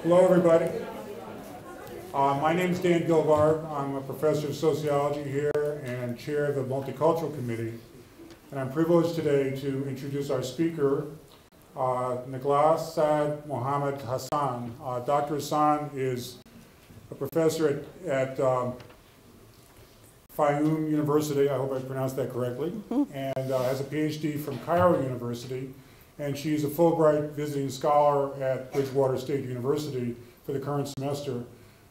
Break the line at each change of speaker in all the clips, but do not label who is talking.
Hello, everybody. My name is Dan Gilbarb. I'm a professor of sociology here and chair of the Multicultural Committee. And I'm privileged today to introduce our speaker, Nagla Saad Mohammed Hassan. Dr. Hassan is a professor at Fayoum University, I hope I pronounced that correctly, and has a PhD from Cairo University. And she's a Fulbright visiting scholar at Bridgewater State University for the current semester.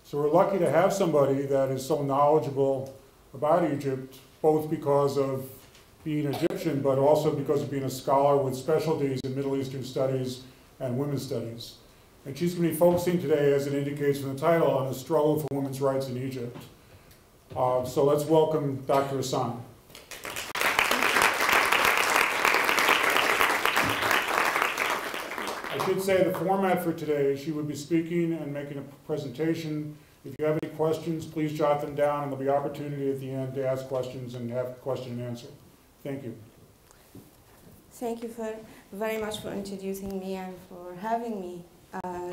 So we're lucky to have somebody that is so knowledgeable about Egypt, both because of being Egyptian, but also because of being a scholar with specialties in Middle Eastern studies and women's studies. And she's going to be focusing today, as it indicates from the title, on the struggle for women's rights in Egypt. So let's welcome Dr. Hassan. I should say the format for today, she would be speaking and making a presentation. If you have any questions, please jot them down, and there'll be opportunity at the end to ask questions and have question and answer. Thank you.
Thank you very much for introducing me and for having me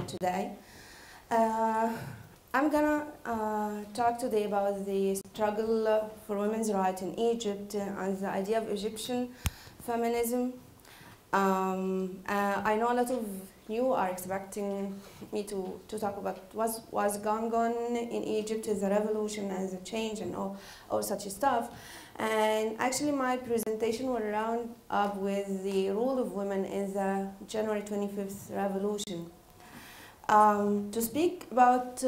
today. I'm gonna talk today about the struggle for women's rights in Egypt and the idea of Egyptian feminism. I know a lot of you are expecting me to talk about what's going on in Egypt, as a revolution, as a change, and all such stuff. And actually, my presentation will round up with the role of women in the January 25th revolution. To speak about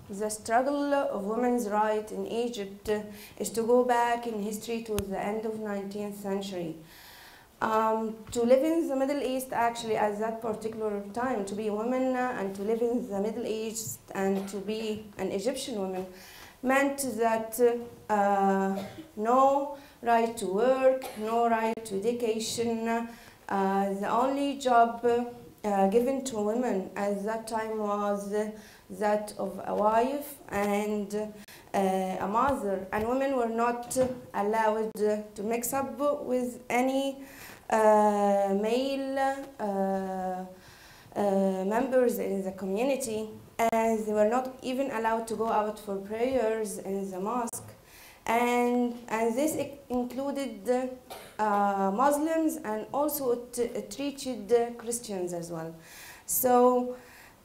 the struggle of women's rights in Egypt is to go back in history to the end of 19th century. To live in the Middle East, actually, at that particular time, to be a woman and to live in the Middle East and to be an Egyptian woman meant that no right to work, no right to education. The only job given to women at that time was that of a wife and a mother, and women were not allowed to mix up with any male members in the community, and they were not even allowed to go out for prayers in the mosque. And this included Muslims, and also it reached Christians as well. So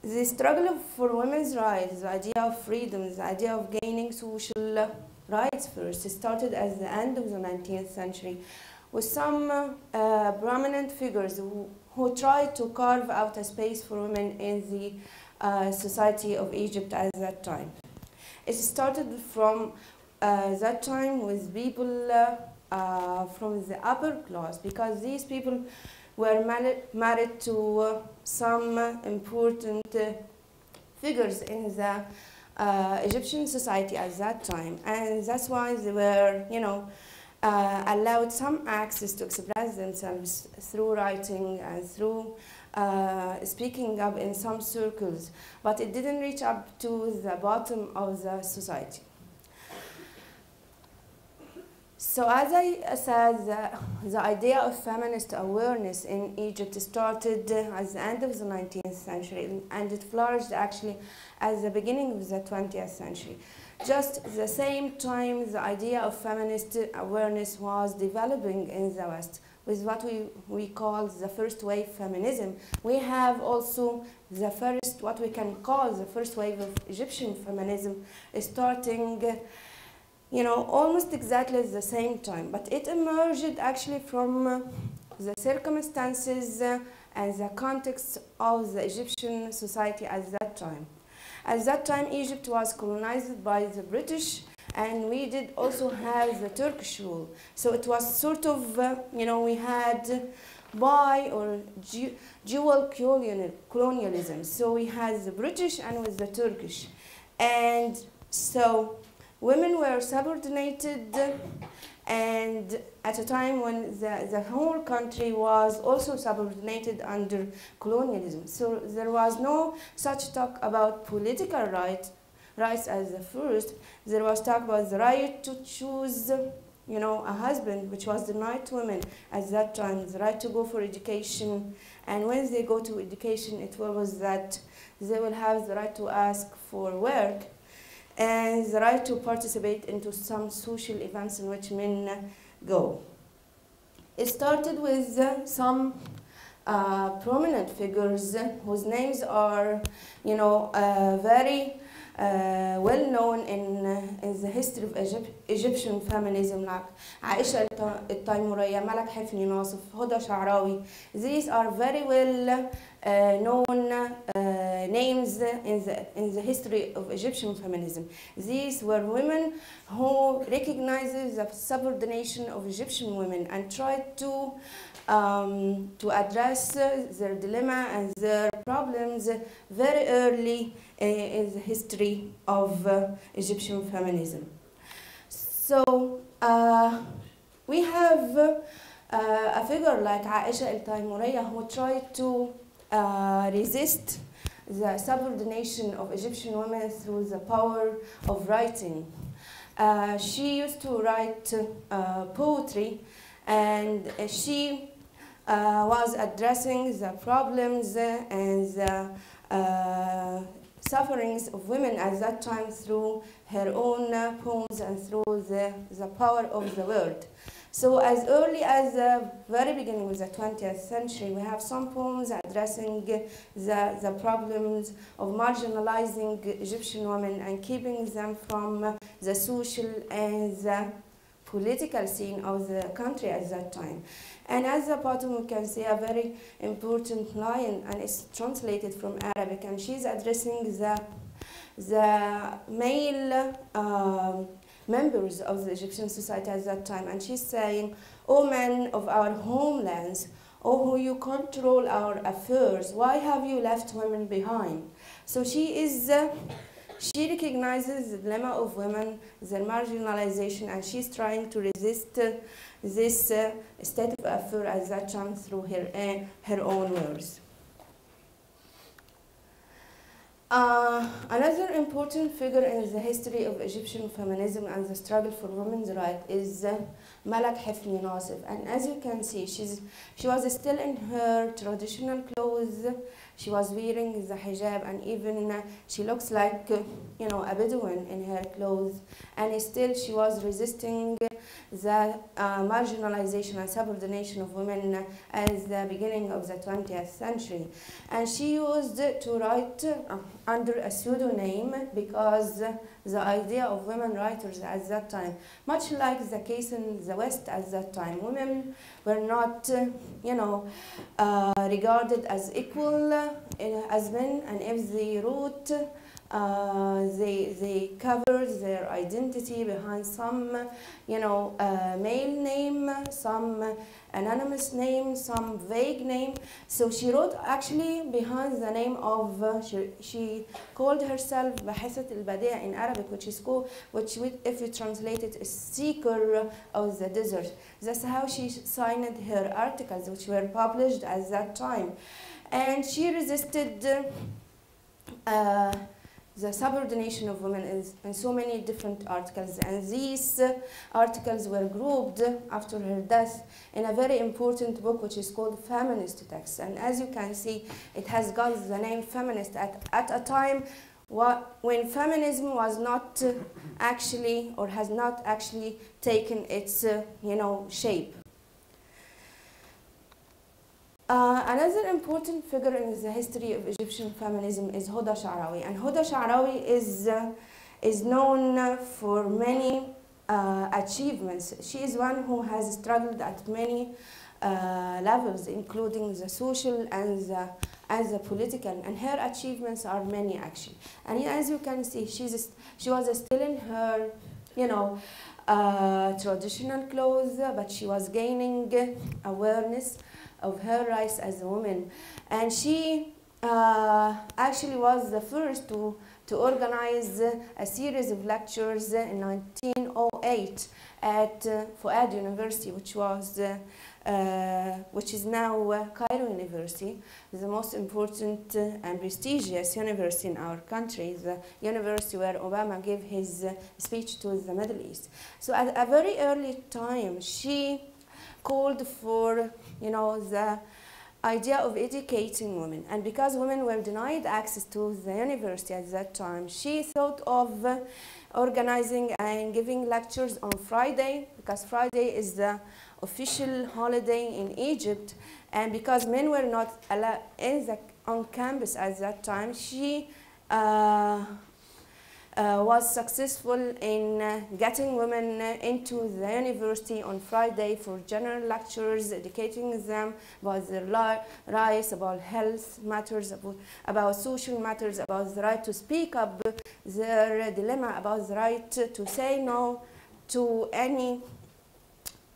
the struggle for women's rights, the idea of freedom, the idea of gaining social rights first, started at the end of the 19th century with some prominent figures who tried to carve out a space for women in the society of Egypt at that time. It started from that time with people from the upper class, because these people were married to some important figures in the Egyptian society at that time, and that's why they were, allowed some access to express themselves through writing and through speaking up in some circles, but it didn't reach up to the bottom of the society. So as I said, the idea of feminist awareness in Egypt started at the end of the 19th century, and it flourished actually at the beginning of the 20th century. Just the same time the idea of feminist awareness was developing in the West with what we call the first wave feminism. We have also the first, what we can call the first wave of Egyptian feminism starting almost exactly at the same time, but it emerged actually from the circumstances and the context of the Egyptian society at that time. At that time, Egypt was colonized by the British, and we did also have the Turkish rule. So it was sort of, we had bi or dual colonialism. So we had the British and with the Turkish. And so women were subordinated, and at a time when the whole country was also subordinated under colonialism. So there was no such talk about political rights as the first. There was talk about the right to choose you know, a husband, which was denied to women at that time, the right to go for education. And when they go to education, it was that they will have the right to ask for work and the right to participate into some social events in which men go. It started with some prominent figures whose names are, you know, very well known in the history of Egyptian feminism, like Aisha التيمورية, Malak Hafni Nasif, Huda Sha'rawi. These are very well known names in the history of Egyptian feminism. These were women who recognized the subordination of Egyptian women and tried to address their dilemma and their problems very early in the history of Egyptian feminism. So we have a figure like Aisha al-Taymuriyya who tried to resist the subordination of Egyptian women through the power of writing. She used to write poetry, and she was addressing the problems and the sufferings of women at that time through her own poems and through the power of the word. So as early as the very beginning of the 20th century, we have some poems addressing the problems of marginalizing Egyptian women and keeping them from the social and the political scene of the country at that time. And at the bottom we can see a very important line, and it's translated from Arabic, and she's addressing the male members of the Egyptian society at that time, and she's saying, "O men of our homelands, O who you control our affairs, why have you left women behind?" So she recognizes the dilemma of women, their marginalization, and she's trying to resist this state of affair at that time through her own words. Another important figure in the history of Egyptian feminism and the struggle for women's rights is Malak Hafni Nasif. And as you can see, she was still in her traditional clothes. She was wearing the hijab, and even she looks like, you know, a Bedouin in her clothes. And still she was resisting the marginalization and subordination of women at the beginning of the 20th century. And she used to write under a pseudonym because the idea of women writers at that time, much like the case in the West at that time, women were not, you know, regarded as equal as men, and if they wrote, they covered their identity behind some, you know, male name, some anonymous name, some vague name. So she wrote actually behind the name of, she called herself Bahisat al-Badia in Arabic, which if you translate it, is seeker of the desert. That's how she signed her articles, which were published at that time. And she resisted the subordination of women in so many different articles, and these articles were grouped after her death in a very important book which is called Feminist Texts. And as you can see, it has got the name feminist at a time when feminism was not actually, or has not actually taken its you know, shape. Another important figure in the history of Egyptian feminism is Huda Sha'rawi, and Huda Sha'rawi is known for many achievements. She is one who has struggled at many levels, including the social and the political, and her achievements are many actually. And as you can see, she was still in her, you know, traditional clothes, but she was gaining awareness of her rights as a woman. And she actually was the first to to organize a series of lectures in 1908 at Fuad University, which is now Cairo University, the most important and prestigious university in our country, the university where Obama gave his speech to the Middle East. So at a very early time, she called for, the idea of educating women. And because women were denied access to the university at that time, she thought of organizing and giving lectures on Friday, because Friday is the official holiday in Egypt. And because men were not allowed on campus at that time, she was successful in getting women into the university on Friday for general lectures, educating them about their rights, about health matters, about social matters, about the right to speak up, their dilemma about the right to say no to any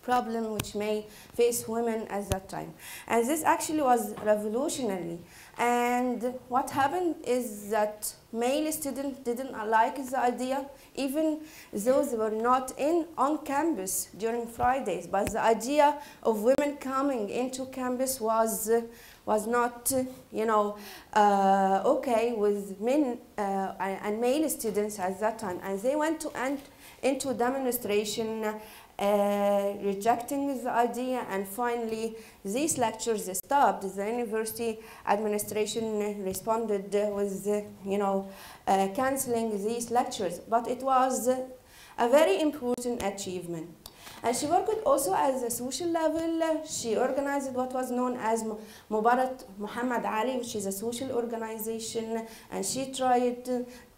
problem which may face women at that time. And this actually was revolutionary. And what happened is that male students didn't like the idea, even those who were not on campus during Fridays. But the idea of women coming into campus was not, okay with men and male students at that time. And they went into demonstration, rejecting the idea, and finally these lectures stopped. The university administration responded with, canceling these lectures, but it was a very important achievement. And she worked also at the social level. She organized what was known as Mubarak Muhammad Ali, which is a social organization, and she tried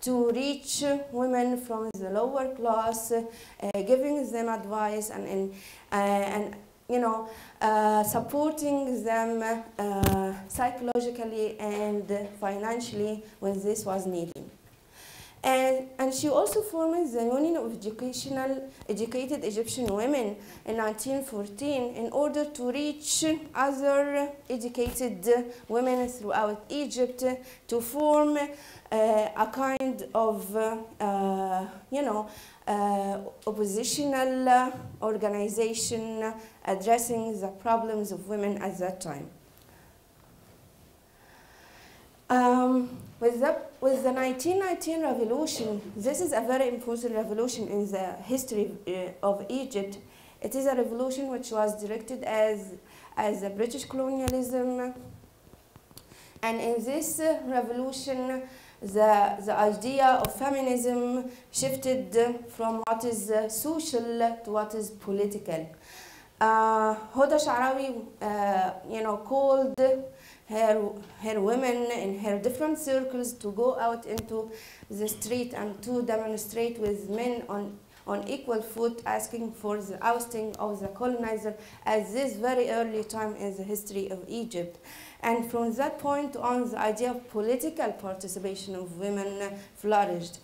to reach women from the lower class, giving them advice and supporting them psychologically and financially when this was needed. And she also formed the Union of Educated Egyptian Women in 1914 in order to reach other educated women throughout Egypt to form a kind of, oppositional organization addressing the problems of women at that time. With the 1919 revolution, this is a very important revolution in the history of Egypt. It is a revolution which was directed as a British colonialism. And in this revolution, the idea of feminism shifted from what is social to what is political. Hoda Sha'rawi, called her women in her different circles to go out into the street and to demonstrate with men on equal foot, asking for the ousting of the colonizer at this very early time in the history of Egypt. And from that point on, the idea of political participation of women flourished.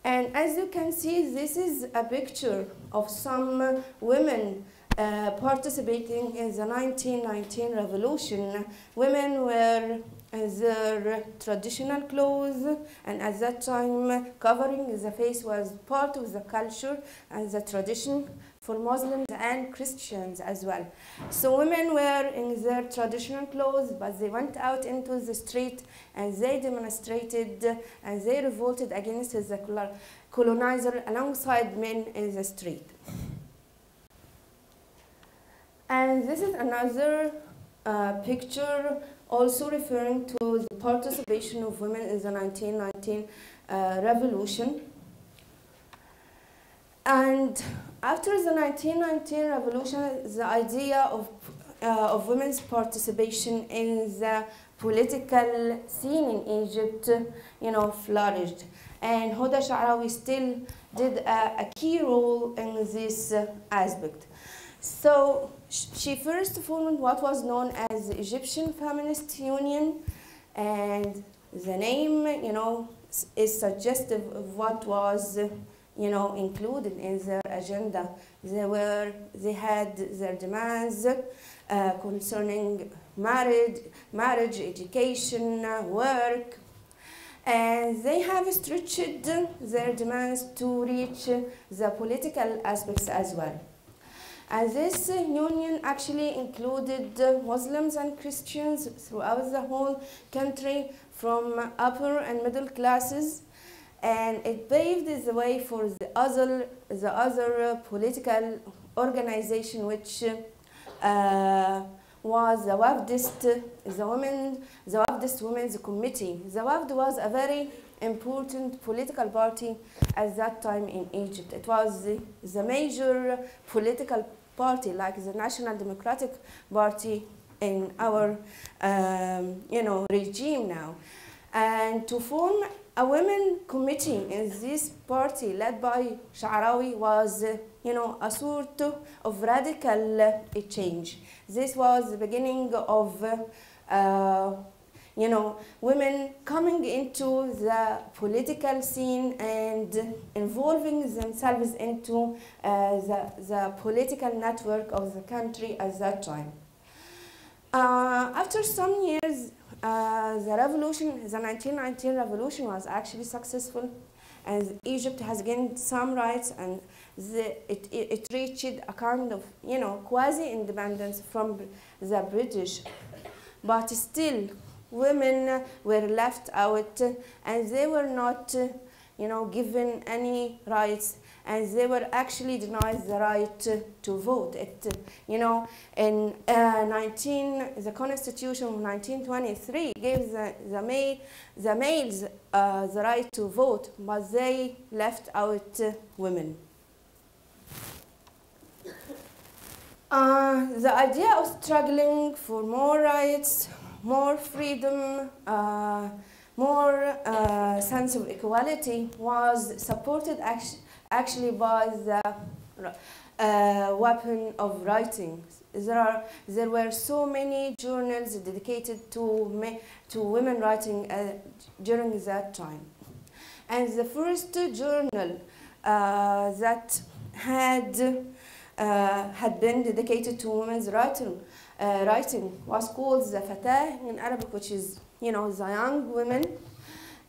And as you can see, this is a picture of some women participating in the 1919 revolution. Women were their traditional clothes, and at that time covering the face was part of the culture and the tradition for Muslims and Christians as well. So women were in their traditional clothes, but they went out into the street and they demonstrated and they revolted against the colonizer alongside men in the street. And this is another picture also referring to the participation of women in the 1919 revolution. And after the 1919 revolution, the idea of women's participation in the political scene in Egypt, flourished. And Hoda Sha'rawi still did a key role in this aspect. So she first formed what was known as the Egyptian Feminist Union, and the name, is suggestive of what was, included in their agenda. They had their demands concerning marriage, education, work, And they have stretched their demands to reach the political aspects as well. And this union actually included Muslims and Christians throughout the whole country, from upper and middle classes, and it paved the way for the other political organization, which was the Wafdist, the Wafdist Women's Committee. The Wafd was a very important political party at that time in Egypt. It was the major political party, like the National Democratic Party in our regime now. And to form a women committee in this party led by Sha'rawi was a sort of radical change. This was the beginning of women coming into the political scene and involving themselves into the political network of the country at that time. After some years, the 1919 revolution was actually successful, and Egypt has gained some rights, and it reached a kind of quasi-independence from the British. But still, women were left out, and they were not given any rights, and they were actually denied the right to vote. In the Constitution of 1923 gave the males the right to vote, but they left out women. The idea of struggling for more rights, more freedom, more sense of equality was supported actually by the weapon of writing. There were so many journals dedicated to women writing during that time. And the first journal that had been dedicated to women's writing was called the Fatah in Arabic, which is the young women.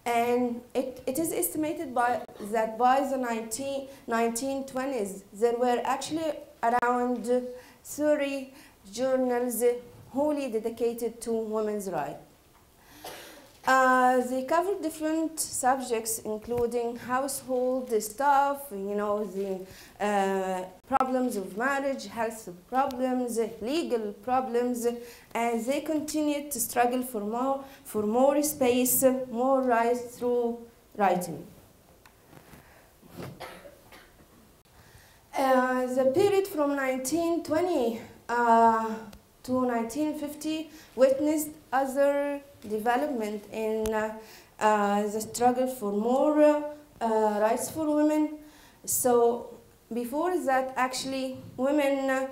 And it is estimated that by the 1920s, there were actually around 30 journals wholly dedicated to women's rights. They covered different subjects, including household stuff, the problems of marriage, health problems, legal problems, and they continued to struggle for more space, more rights through writing. The period from 1920 to 1950 witnessed other development in the struggle for more rights for women. So before that, actually, women,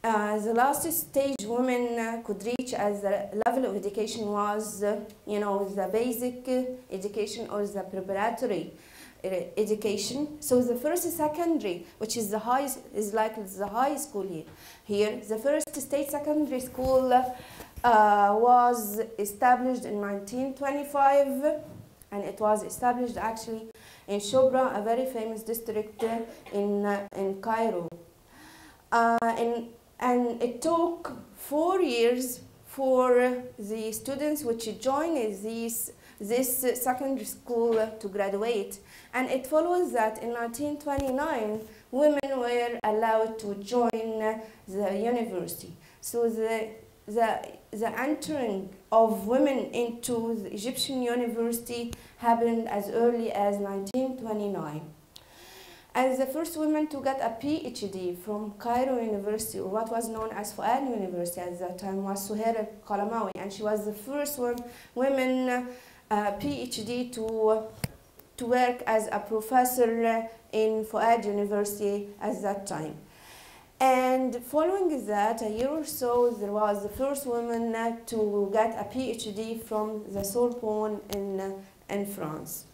the last stage women could reach as the level of education was, the basic education or the preparatory education. So the first secondary, which is the highest, is like the high school here. The first state secondary school was established in 1925, and it was established actually in Shobra, a very famous district in Cairo. And it took 4 years for the students which joined this secondary school to graduate. And it follows that in 1929, women were allowed to join the university. So the entering of women into the Egyptian university happened as early as 1929. And the first woman to get a PhD from Cairo University, or what was known as Fuad University at that time, was Suhair Kalamawi, and she was the first woman PhD to work as a professor in Fuad University at that time. And following that, a year or so, there was the first woman to get a PhD from the Sorbonne in France.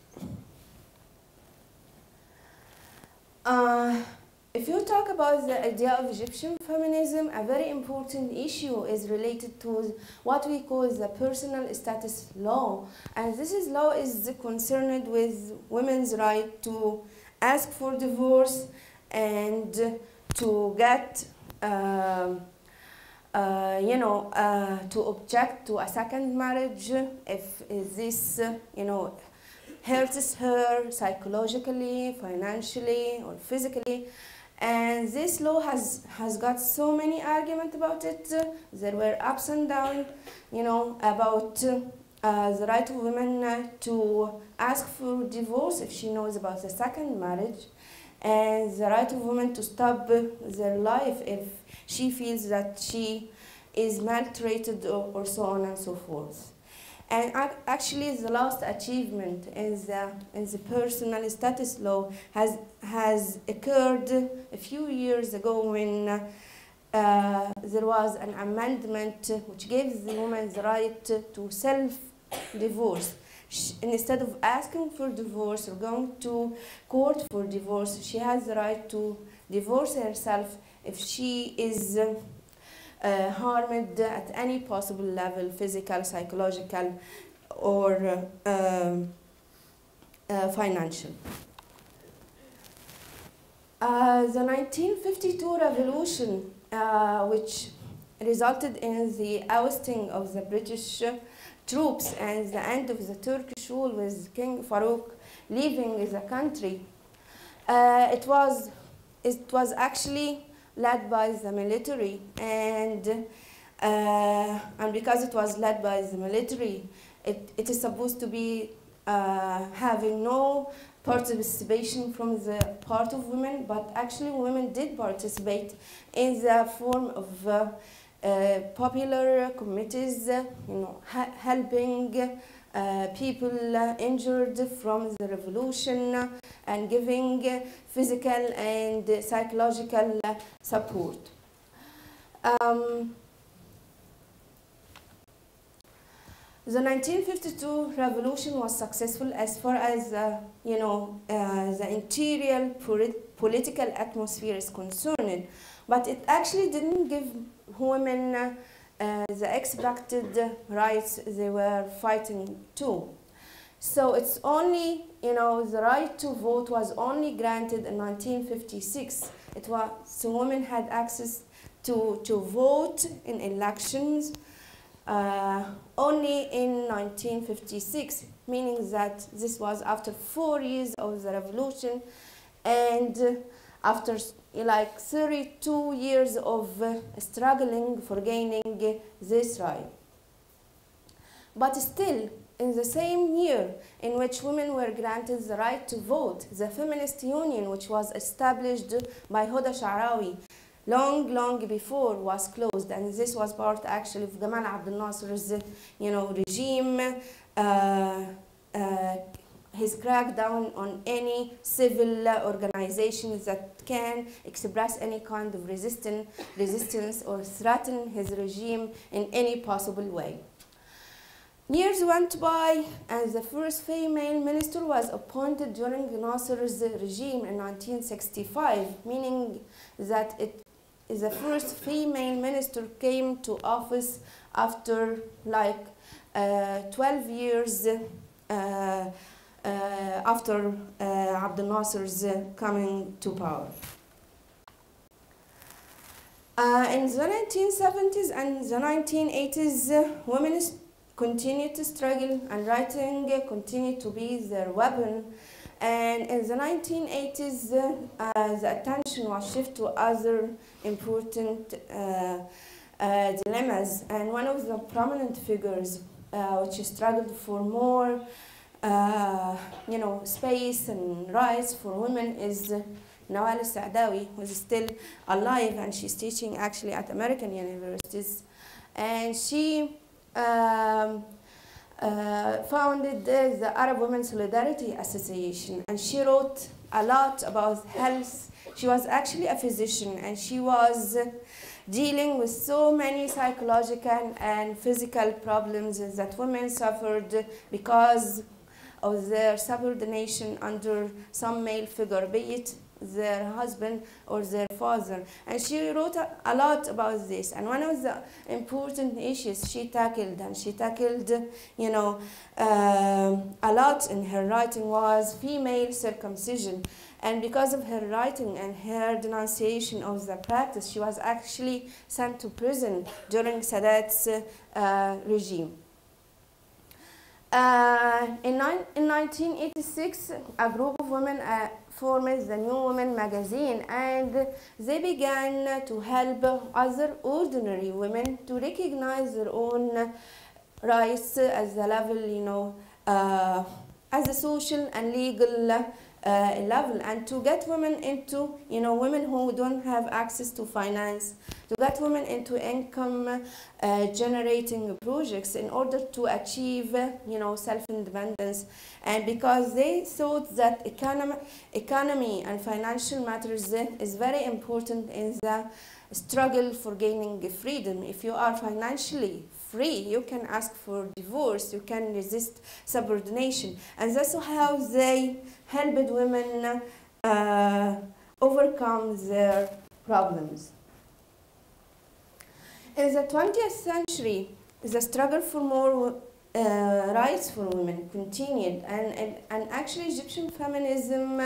if you talk about the idea of Egyptian feminism, a very important issue is related to what we call the personal status law. And this is law is concerned with women's right to ask for divorce and to get, to object to a second marriage if this, hurts her psychologically, financially, or physically. And this law has got so many arguments about it. There were ups and downs, about the right of women to ask for divorce if she knows about the second marriage, and the right of women to stop their life if she feels that she is maltreated or so on and so forth. And actually, the last achievement in the personal status law has occurred a few years ago when there was an amendment which gives the woman the right to self-divorce. Instead of asking for divorce or going to court for divorce, she has the right to divorce herself if she is harmed at any possible level, physical, psychological, or financial. The 1952 revolution, which resulted in the ousting of the British troops and the end of the Turkish rule with King Farouk leaving the country, it was actually led by the military, and because it was led by the military, it is supposed to be having no participation from the part of women, but actually women did participate in the form of popular committees, helping people injured from the revolution and giving physical and psychological support. The 1952 revolution was successful as far as the interior political atmosphere is concerned, but it actually didn't give women the expected rights they were fighting to. So it's only, the right to vote was only granted in 1956. So women had access to vote in elections only in 1956, meaning that this was after 4 years of the revolution and after 32 years of struggling for gaining this right. But still, in the same year in which women were granted the right to vote, the Feminist Union, which was established by Huda Sha'rawi long before, was closed, and this was part actually of Gamal Abdel Nasser's regime, his crackdown on any civil organizations that can express any kind of resistance or threaten his regime in any possible way. Years went by, and the first female minister was appointed during Nasser's regime in 1965, meaning that the first female minister came to office after 12 years after Abdel Nasser's coming to power. In the 1970s and the 1980s, women continued to struggle, and writing continued to be their weapon. And in the 1980s, the attention was shifted to other important dilemmas. And one of the prominent figures which struggled for more space and rights for women is Nawal Saadawi, who is still alive, and she's teaching actually at American universities. And she founded the Arab Women Solidarity Association, and she wrote a lot about health. She was actually a physician, and she was dealing with so many psychological and physical problems that women suffered because of their subordination under some male figure, be it their husband or their father. And she wrote a lot about this. And one of the important issues she tackled, and she tackled, you know, a lot in her writing, was female circumcision. And because of her writing and her denunciation of the practice, she was actually sent to prison during Sadat's regime. In 1986, a group of women formed the New Women magazine, and they began to help other ordinary women to recognize their own rights as the level, you know, as a social and legal level, and to get women into, you know, women who don't have access to finance, to get women into income generating projects in order to achieve, you know, self-independence. And because they thought that economy and financial matters is very important in the struggle for gaining freedom. If you are financially free, you can ask for divorce, you can resist subordination. And that's how they helped women overcome their problems. In the 20th century, the struggle for more rights for women continued, and actually Egyptian feminism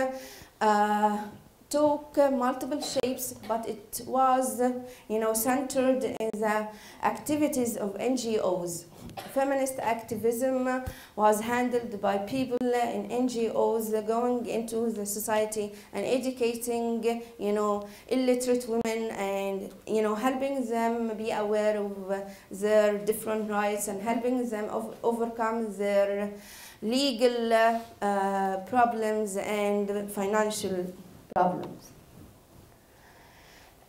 took multiple shapes, but it was, you know, centered in the activities of NGOs. Feminist activism was handled by people in NGOs going into the society and educating, you know, illiterate women, and, you know, helping them be aware of their different rights and helping them overcome their legal problems and financial problems.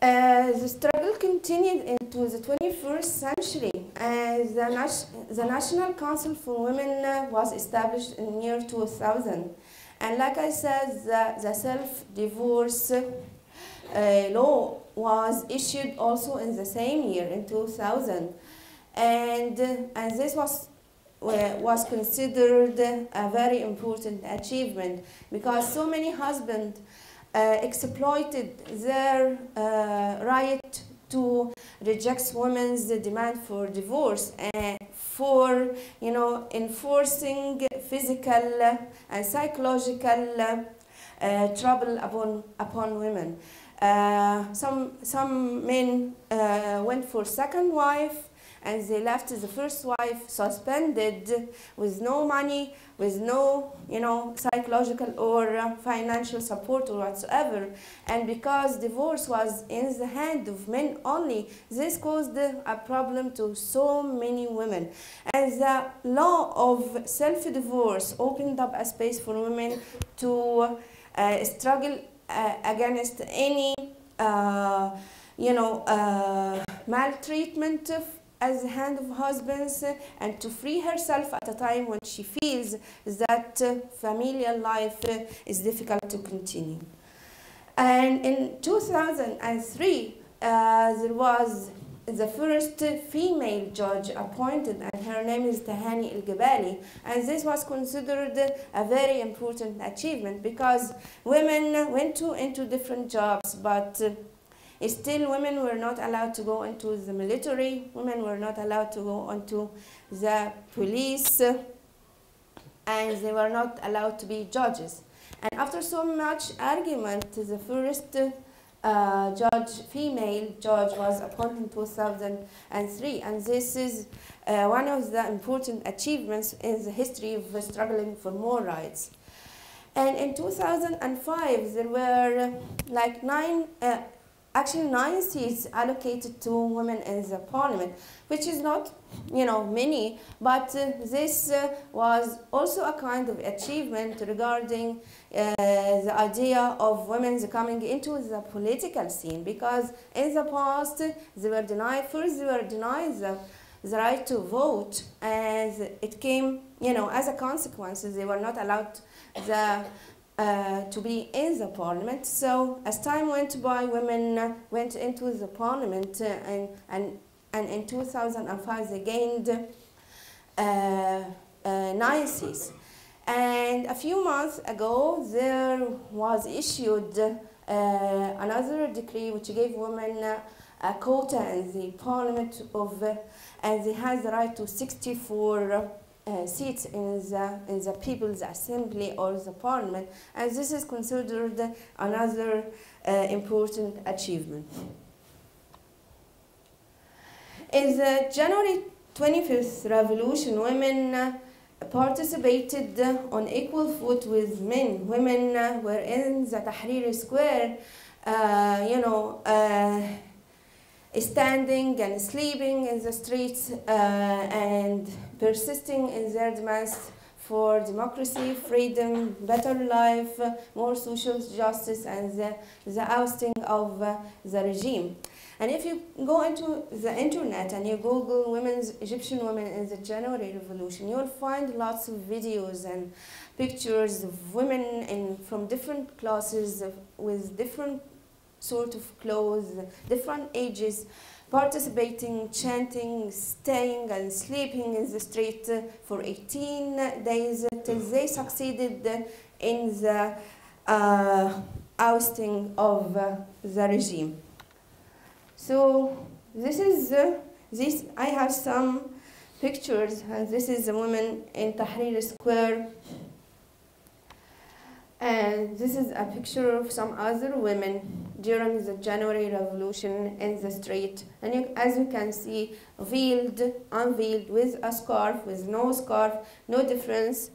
The struggle continued into the 21st century as the National Council for Women was established in the year 2000. And like I said, the self-divorce law was issued also in the same year, in 2000. And this was considered a very important achievement, because so many husbands exploited their right to reject women's demand for divorce and for, you know, enforcing physical and psychological trouble upon women. Some men went for second wife, and they left the first wife suspended with no money, with no, you know, psychological or financial support or whatsoever. And because divorce was in the hand of men only, this caused a problem to so many women. And the law of self-divorce opened up a space for women to struggle against any, you know, maltreatment at the hand of husbands, and to free herself at a time when she feels that familial life is difficult to continue. And in 2003, there was the first female judge appointed, and her name is Tahani El-Gebali. And this was considered a very important achievement, because women went into different jobs, but still, women were not allowed to go into the military, women were not allowed to go into the police, and they were not allowed to be judges. And after so much argument, the first female judge was appointed in 2003, and this is one of the important achievements in the history of struggling for more rights. And in 2005, there were like 9 seats allocated to women in the parliament, which is not, you know, many, but this was also a kind of achievement regarding the idea of women coming into the political scene, because in the past they were denied the right to vote, and it came, you know, as a consequence, they were not allowed to be in the parliament. So as time went by, women went into the parliament, and in 2005 they gained 9 seats. And a few months ago there was issued another decree which gave women a quota in the parliament of, and they had the right to 64 seats in the People's Assembly or the Parliament, and this is considered another important achievement. In the January 25th revolution, women participated on equal foot with men. Women were in the Tahrir Square, standing and sleeping in the streets and persisting in their demands for democracy, freedom, better life, more social justice, and the ousting of the regime. And if you go into the internet and you Google Egyptian women in the January Revolution, you'll find lots of videos and pictures of women from different classes with different sort of clothes, different ages, participating, chanting, staying and sleeping in the street for 18 days till they succeeded in the ousting of the regime. So this is I have some pictures, and this is a woman in Tahrir Square, and this is a picture of some other women during the January Revolution in the street. And as you can see, veiled, unveiled, with a scarf, with no scarf, no difference,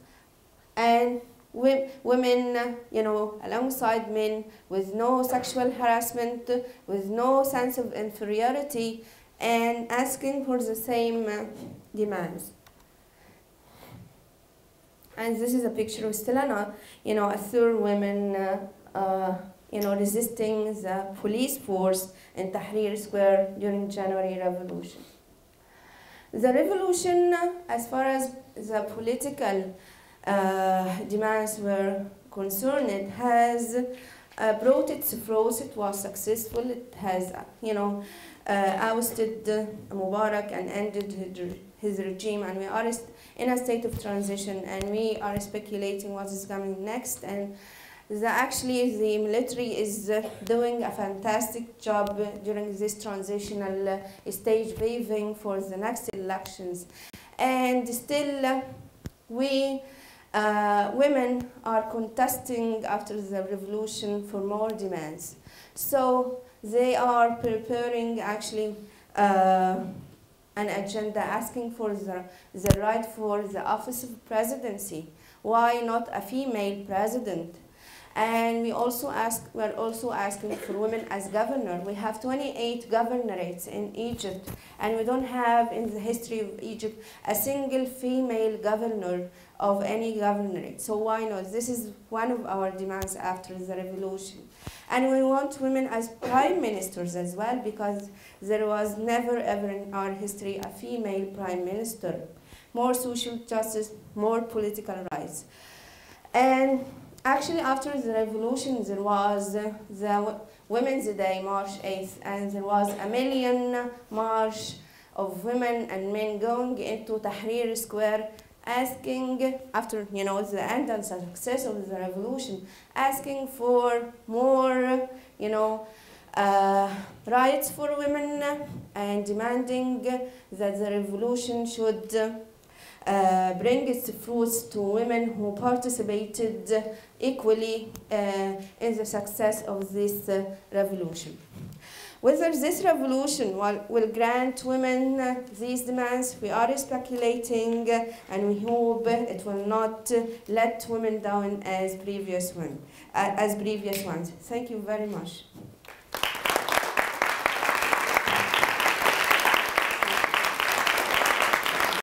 and women, alongside men, with no sexual harassment, with no sense of inferiority, and asking for the same demands. And this is a picture of Stilana, a third woman, resisting the police force in Tahrir Square during January Revolution. The revolution, as far as the political demands were concerned, has brought its fruits. It was successful. It has, ousted Mubarak and ended his regime, and we are in a state of transition, and we are speculating what is coming next. And actually, the military is doing a fantastic job during this transitional stage, paving for the next elections. And still, women are contesting after the revolution for more demands. So they are preparing actually an agenda asking for the right for the office of presidency. Why not a female president? And we're also asking for women as governor. We have 28 governorates in Egypt, and we don't have in the history of Egypt a single female governor of any governorate. So why not? This is one of our demands after the revolution. And we want women as prime ministers as well, because there was never ever in our history a female prime minister. More social justice, more political rights. And actually, after the revolution, there was the Women's Day, March 8th, and there was a million march of women and men going into Tahrir Square, asking, after the end and success of the revolution, asking for more, rights for women, and demanding that the revolution should bring its fruits to women who participated equally in the success of this revolution. Whether this revolution will grant women these demands, we are speculating, and we hope it will not let women down as previous ones. Thank you very much.